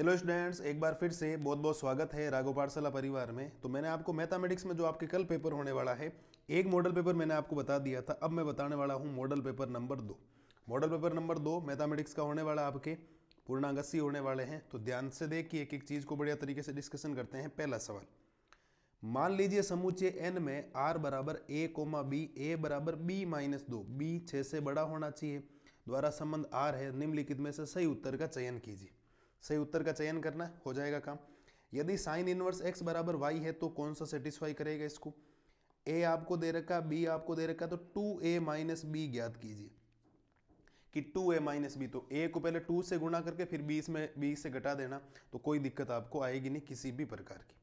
Hello students, एक बार फिर से बहुत बहुत स्वागत है राघव पाठशाला परिवार में। तो मैंने आपको मैथमेटिक्स में जो आपके कल पेपर होने वाला है, एक मॉडल पेपर मैंने आपको बता दिया था। अब मैं बताने वाला हूँ model paper number 2। Model paper number 2 mathematics का होने वाला आपके पूर्णांक 80 होने वाले हैं। तो ध्यान से देखिए, एक एक चीज़ को बढ़िया तरीके से डिस्कशन करते हैं। पहला सवाल, मान लीजिए समुच्चय n में r बराबर a कोमा बी, a बराबर b माइनस 2, b 6 से बड़ा होना चाहिए, द्वारा संबंध r है। निम्नलिखित में से सही उत्तर का चयन कीजिए। सही उत्तर का चयन करना है, हो जाएगा काम। यदि साइन इनवर्स x बराबर y है तो कौन सा सेटिस्फाई करेगा इसको। a आपको दे रखा, b आपको दे रखा, तो 2a माइनस बी ज्ञात कीजिए कि 2a माइनस बी। तो a को पहले 2 से गुणा करके फिर b से घटा देना, तो कोई दिक्कत आपको आएगी नहीं किसी भी प्रकार की।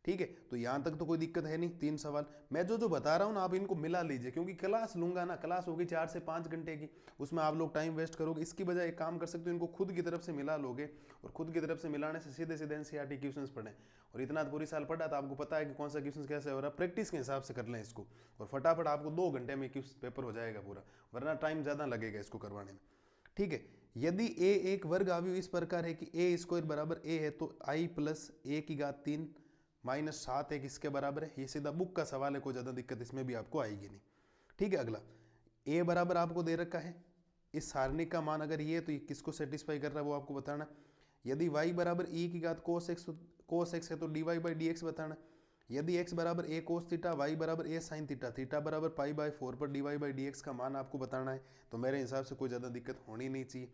ठीक है, तो यहां तक तो कोई दिक्कत है नहीं। 3 सवाल मैं जो बता रहा हूं ना, आप इनको मिला लीजिए, क्योंकि क्लास लूंगा ना, क्लास होगी 4 से 5 घंटे की, उसमें आप लोग टाइम वेस्ट करोगे। इसकी बजाय एक काम कर सकते हो, इनको खुद की तरफ से मिला लोगे, और खुद की तरफ से मिलाने से सीधे सीधे एनसीईआरटी क्वेश्चंस पढ़ें। और इतना पूरी साल पढ़ा, तो आपको पता है कि कौन सा क्वेश्चन कैसे हो रहा है। प्रैक्टिस के हिसाब से कर लें इसको, और फटाफट आपको 2 घंटे में पेपर हो जाएगा पूरा, वरना टाइम ज़्यादा लगेगा इसको करवाने में। ठीक है, यदि a एक वर्ग अवयव इस प्रकार है कि a स्क्वायर बराबर a है, तो i प्लस a की घात 3 माइनस 7 एक इसके बराबर है। ये सीधा बुक का सवाल है, कोई ज़्यादा दिक्कत इसमें भी आपको आएगी नहीं। ठीक है, अगला a बराबर आपको दे रखा है, इस सारणिक का मान अगर ये है तो ये किसको सेटिस्फाई कर रहा है वो आपको बताना। यदि y बराबर e की घात cos x है तो dy बाई डी एक्स बताना। यदि x बराबर a cos थीटा, y बराबर a sin थीटा, थीटा बराबर पाई बाई 4 पर dy बाई डी एक्स का मान आपको बताना है। तो मेरे हिसाब से कोई ज़्यादा दिक्कत होनी नहीं चाहिए।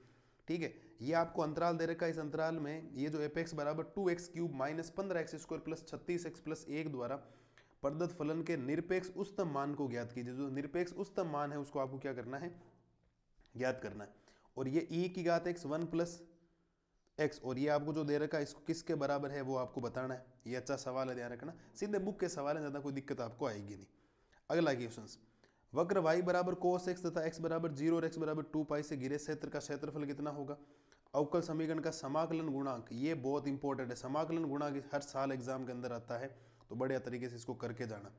ठीक है, ये आपको अंतराल दे रखा है। इस अंतराल में ये जो एफ एक्स बराबर 2x cube minus 15x square plus 36x plus 1 द्वारा प्रदत्त फलन के निरपेक्ष उच्चतम मान को ज्ञात कीजिए। जो निरपेक्ष उच्चतम मान है उसको आपको क्या करना है, ज्ञात करना है। और ये e की घात x 1 प्लस x, और ये आपको जो दे रखा है इसको किसके बराबर है वो आपको बताना है। ये अच्छा सवाल है, ध्यान रखना, सीधे बुक के सवाल है, ज़्यादा कोई दिक्कत आपको आएगी नहीं। अगला क्वेश्चन, वक्र y बराबर cos x तथा x बराबर 0 और x बराबर 2 पाई से घिरे क्षेत्र का क्षेत्रफल कितना होगा। अवकल समीकरण का समाकलन गुणांक, ये बहुत इंपॉर्टेंट है। समाकलन गुणांक हर साल एग्जाम के अंदर आता है, तो बढ़िया तरीके से इसको करके जाना।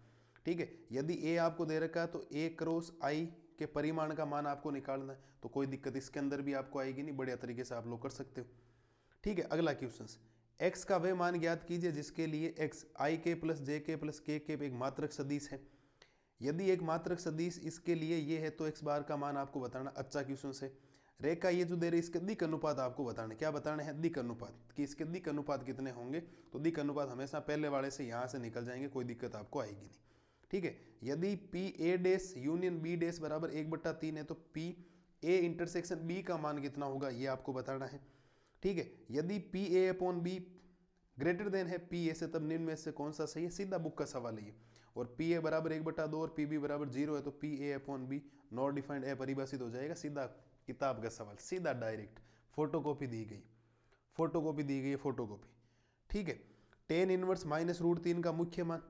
ठीक है, यदि a आपको दे रखा है तो a क्रॉस i के परिमाण का मान आपको निकालना है, तो कोई दिक्कत इसके अंदर भी आपको आएगी नहीं, बढ़िया तरीके से आप लोग कर सकते हो। ठीक है, अगला क्वेश्चन, x का वह मान ज्ञात कीजिए जिसके लिए x i के प्लस जे के प्लस के एक मात्रक सदिश है। यदि एक मात्रक सदिश इसके लिए ये है तो x बार का मान आपको बताना। अच्छा क्वेश्चन से, रेखा ये जो दे रही इसके दिक अनुपात आपको बताने। क्या बताने हैं, दिक अनुपात, कि इसके दिक अनुपात कितने होंगे। तो दिक अनुपात हमेशा पहले वाले से यहाँ से निकल जाएंगे, कोई दिक्कत आपको आएगी नहीं। ठीक है, यदि P A dash union B dash बराबर 1/3 है तो पी ए इंटरसेक्शन बी का मान कितना होगा, ये आपको बताना है। ठीक है, यदि P A upon be greater than है पी ए से, तब निम्न में से कौन सा सही है। सीधा बुक का सवाल है ये। और पी ए बराबर 1/2 और पी बी बराबर 0 है तो P A upon B not defined अपरिभाषित हो जाएगा। सीधा किताब का सवाल, सीधा डायरेक्ट फोटोकॉपी दी गई, फोटोकॉपी दी गई है, फोटोकॉपी। ठीक है, टेन इनवर्स माइनस रूट 3 का मुख्य मान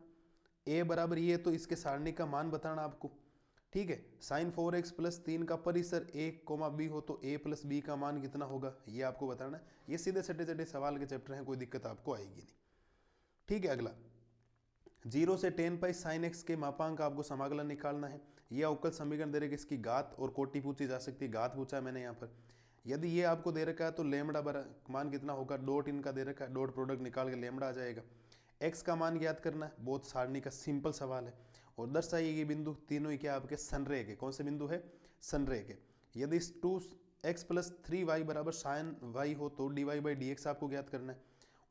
ए बराबर ये, तो इसके सारणिक का मान बताना आपको। ठीक है, साइन 4x प्लस 3 का परिसर a कोमा बी हो तो a प्लस बी का मान कितना होगा, ये आपको बताना है। ये सीधे छठे छठे सवाल के चैप्टर हैं, कोई दिक्कत आपको आएगी नहीं। ठीक है, अगला 0 से 10 पाई साइन x के मापांक का आपको समाकलन निकालना है। ये अवकल समीकरण दे रखे, इसकी घात और कोटि पूछी जा सकती है। घात पूछा है मैंने यहाँ पर। यदि ये आपको दे रखा है तो लेमड़ा मान कितना होगा, डॉट इनका दे रखा है, डॉट प्रोडक्ट निकाल के लेमड़ा आ जाएगा। x का मान ज्ञात करना है, बहुत सारणी का सिंपल सवाल है। और दर्शाइए ये बिंदु तीनों ही क्या आपके संरेख है। कौन से बिंदु है, संरेख है। यदि 2x प्लस 3y बराबर साइन y हो तो dy बाई डी एक्स आपको ज्ञात करना है।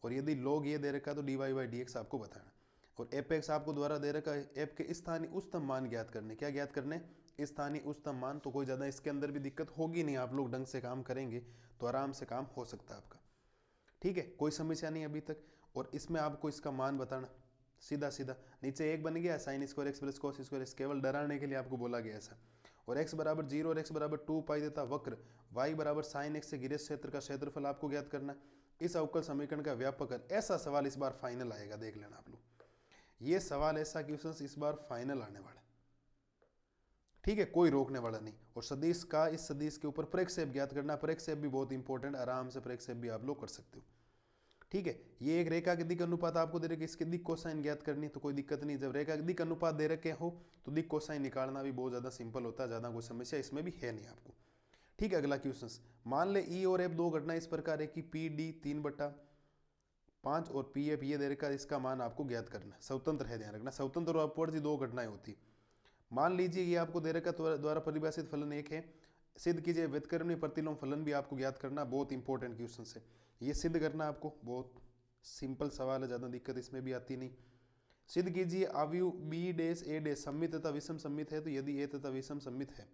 और यदि log ये दे रखा है तो dy बाई डी एक्स आपको बताना। और एफ एक्स आपको द्वारा दे रखा है, एफ के स्थानीय उच्चतम मान ज्ञात करने। क्या ज्ञात करने, स्थानीय उच्चतम मान। तो कोई ज़्यादा इसके अंदर भी दिक्कत होगी नहीं, आप लोग ढंग से काम करेंगे तो आराम से काम हो सकता है आपका। ठीक है, कोई समस्या नहीं अभी तक। और इसमें आपको इसका मान बताना, सीधा सीधा नीचे एक बन गया, sine square x plus cos square, केवल डराने के लिए आपको बोला गया ऐसा। और x बराबर 0 और x बराबर 2 पाई देता वक्र y बराबर साइन x से घिरे क्षेत्र का क्षेत्रफल आपको ज्ञात करना। इस अवकल समीकरण का व्यापक, ऐसा सवाल इस बार फाइनल आएगा, देख लेना आप लोग। ये सवाल, ऐसा क्वेश्चन इस बार फाइनल आने वाला। ठीक है, कोई रोकने वाला नहीं। और सदिश का, इस सदिश के ऊपर प्रक्षेप ज्ञात करना। प्रक्षेप भी बहुत इंपॉर्टेंट, आराम से प्रक्षेप भी आप लोग कर सकते हो। ठीक है, ये एक रेखा के दिक अनुपात आपको दे रखे, इसके दिक कोसाइन ज्ञात करनी, तो कोई दिक्कत नहीं। जब रेखा के दिक अनुपात दे रखे हो तो दिक कोसाइन निकालना भी बहुत ज्यादा सिंपल होता है, ज्यादा कोई समस्या इसमें भी है नहीं आपको। ठीक है, अगला क्वेश्चन, मान ले ई और एफ दो घटना इस प्रकार है कि पी डी 3 बटा 5 और पी एफ ये दे रखा है, इसका मान आपको ज्ञात करना है। स्वतंत्र है, ध्यान रखना, स्वतंत्र और अपवर्ती दो घटनाएं होती। मान लीजिए ये आपको दे रखा द्वारा परिभाषित फलन एक है, सिद्ध कीजिए व्युत्क्रमणीय प्रतिलोम फलन भी आपको ज्ञात करना, बहुत इंपॉर्टेंट क्वेश्चन है ये सिद्ध करना आपको, बहुत सिंपल सवाल है, ज़्यादा दिक्कत इसमें भी आती नहीं। सिद्ध कीजिए अवयव बी डैश ए डैश सममित तथा विषम सममित है, तो यदि ए तथा विषम सममित है,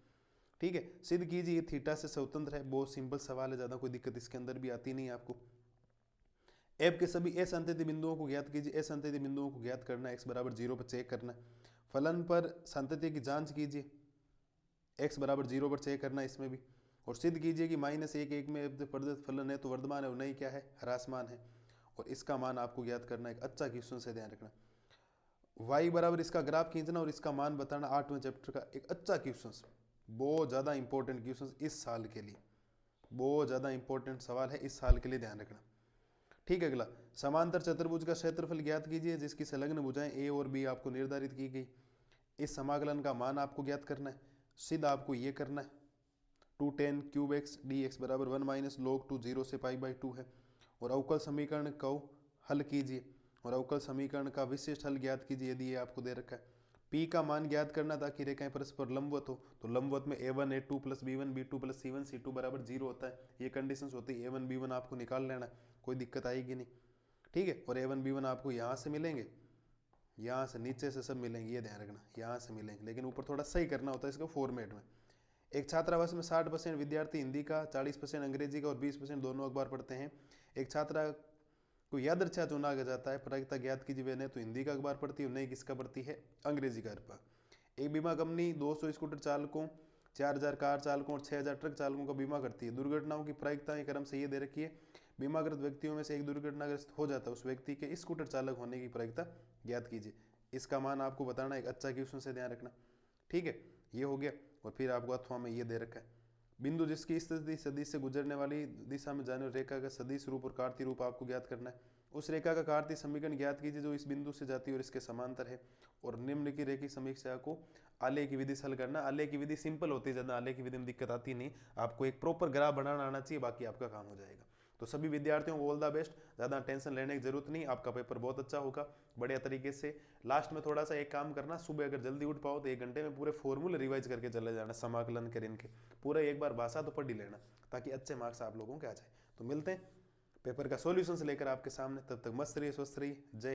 ठीक है। सिद्ध कीजिए ये थीटा से स्वतंत्र है, बहुत सिंपल सवाल है, ज़्यादा कोई दिक्कत इसके अंदर भी आती नहीं आपको। एफ के सभी ए संतति बिंदुओं को ज्ञात कीजिए, ए संतति बिंदुओं को ज्ञात करना, x बराबर 0 पर चेक करना। फलन पर संतति की जांच कीजिए, x बराबर 0 पर चेक करना इसमें भी। और सिद्ध कीजिए कि -1 में प्रदत्त फलन है तो वर्धमान है और नहीं क्या है, ह्रासमान है, और इसका मान आपको ज्ञात करना। एक अच्छा क्वेश्चन से ध्यान रखना। y बराबर इसका ग्राफ खींचना और इसका मान बताना, 8वें चैप्टर का एक अच्छा क्वेश्चन, बहुत ज़्यादा इंपॉर्टेंट क्वेश्चन इस साल के लिए, बहुत ज़्यादा इंपॉर्टेंट सवाल है इस साल के लिए, ध्यान रखना। ठीक है, अगला समांतर चतुर्भुज का क्षेत्रफल ज्ञात कीजिए जिसकी संलग्न भुजाएं ए और बी आपको निर्धारित की गई। इस समाकलन का मान आपको ज्ञात करना है। सिद्ध आपको ये करना है, 2tan cube x D x बराबर 1 - log 2 0 से π/2 है। और अवकल समीकरण को हल कीजिए और अवकल समीकरण का विशिष्ट हल ज्ञात कीजिए यदि ये आपको दे रखा है। P का मान ज्ञात करना ताकि रेखाएं परस्पर लंबवत हो, तो लंबवत में a1 a2 + b1 b2 + c1 c2 बराबर 0 होता है, ये कंडीशंस होती है। a1 b1 आपको निकाल लेना, कोई दिक्कत आएगी नहीं, ठीक है। और a1 b1 आपको यहाँ से मिलेंगे, यहाँ से नीचे से सब मिलेंगे, ये ध्यान रखना, यहाँ से मिलेंगे, लेकिन ऊपर थोड़ा सही करना होता है इसको फॉर्मेट में। एक छात्रावास में 60% विद्यार्थी हिंदी का, 40% अंग्रेजी का और 20% दोनों अखबार पढ़ते हैं। एक छात्रा को यादृच्छा चुना जाता है, प्रायिकता ज्ञात कीजिए, वे तो हिंदी का अखबार पढ़ती है, नहीं किसका पढ़ती है, अंग्रेजी का अखबार। एक बीमा कंपनी 200 स्कूटर चालकों, 4000 कार चालकों और 6000 ट्रक चालकों का बीमा करती है। दुर्घटनाओं की प्रायिकताएं क्रम से ये दे रखी है, बीमाकृत व्यक्तियों में से एक दुर्घटनाग्रस्त हो जाता है, उस व्यक्ति के स्कूटर चालक होने की प्रायिकता ज्ञात कीजिए। इसका मान आपको बताना, एक अच्छा क्वेश्चन से ध्यान रखना, ठीक है। ये हो गया। और फिर आपको अथवा में ये दे रखा है, बिंदु जिसकी स्थिति सदिश से गुजरने वाली दिशा में जाने रेखा का सदिश रूप और कार्तीय रूप आपको ज्ञात करना है। उस रेखा का कार्तीय समीकरण ज्ञात कीजिए जो इस बिंदु से जाती है और इसके समांतर है। और निम्न की रेखी समीक्षा को आलेख की विधि से हल करना। आलेख की विधि सिंपल होती है, ज़्यादा आलेख की विधि में दिक्कत आती नहीं, आपको एक प्रॉपर ग्राफ बनाना आना चाहिए, बाकी आपका काम हो जाएगा। तो सभी विद्यार्थियों को ऑल द बेस्ट, ज़्यादा टेंशन लेने की जरूरत नहीं, आपका पेपर बहुत अच्छा होगा बढ़िया तरीके से। लास्ट में थोड़ा सा एक काम करना, सुबह अगर जल्दी उठ पाओ तो 1 घंटे में पूरे फॉर्मूले रिवाइज करके चले जाना, समाकलन कर इनके पूरा एक बार भाषा तो पढ़ ही लेना, ताकि अच्छे मार्क्स आप लोगों के आ जाए। तो मिलते हैं पेपर का सॉल्यूशन से लेकर आपके सामने, तब तक मस्त रहिए, स्वस्थ रहिए, जय।